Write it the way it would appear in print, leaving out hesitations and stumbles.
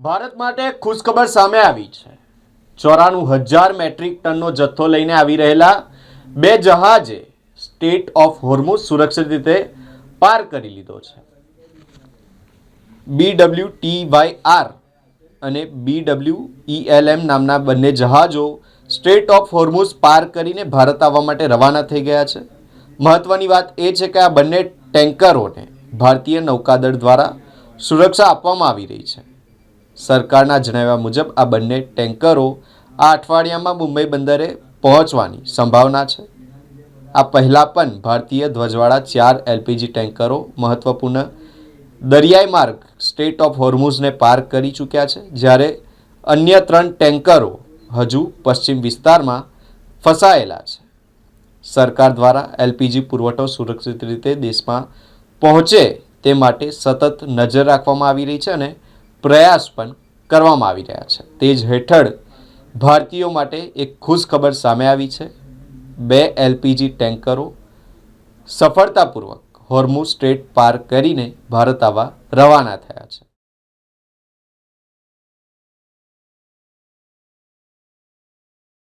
ભારત માટે ખુશખબર સામે આવી છે। 94,000 મેટ્રિક ટનનો જથ્થો લઈને આવી રહેલા બે જહાજે સ્ટેટ ઓફ હોર્મુઝ સુરક્ષિત રીતે પાર કરી લીધો છે। BWTYR અને BWELM નામના બંને જહાજો સ્ટેટ ઓફ હોર્મુઝ પાર કરીને ભારત આવવા માટે રવાના થઈ ગયા છે। મહત્વની વાત એ છે કે આ બંને ટેન્કરોને ભારતીય નૌકાદળ દ્વારા સુરક્ષા આપવામાં આવી રહી છે। સરકારના જણાવ્યા મુજબ આ બંને ટેન્કરો આ અઠવાડિયામાં મુંબઈ બંદરે પહોંચવાની સંભાવના છે। આ પહેલાં પણ ભારતીય ધ્વજવાળા 4 LPG ટેન્કરો મહત્વપૂર્ણ દરિયાઈ માર્ગ સ્ટેટ ઓફ હોર્મુઝને પાર કરી ચૂક્યા છે, જ્યારે અન્ય 3 ટેન્કરો હજુ પશ્ચિમ વિસ્તારમાં ફસાયેલા છે। સરકાર દ્વારા LPG પુરવઠો સુરક્ષિત રીતે દેશમાં પહોંચે તે માટે સતત નજર રાખવામાં આવી રહી છે અને પ્રયાસ પણ કરવામાં આવી રહ્યા છે। તે જ હેઠળ ભારતીયો માટે એક ખુશ ખબર સામે આવી છે। 2 LPG ટેન્કરો સફળતાપૂર્વક હોર્મુઝ સ્ટ્રેટ પાર કરીને ભારત આવવા રવાના થયા છે।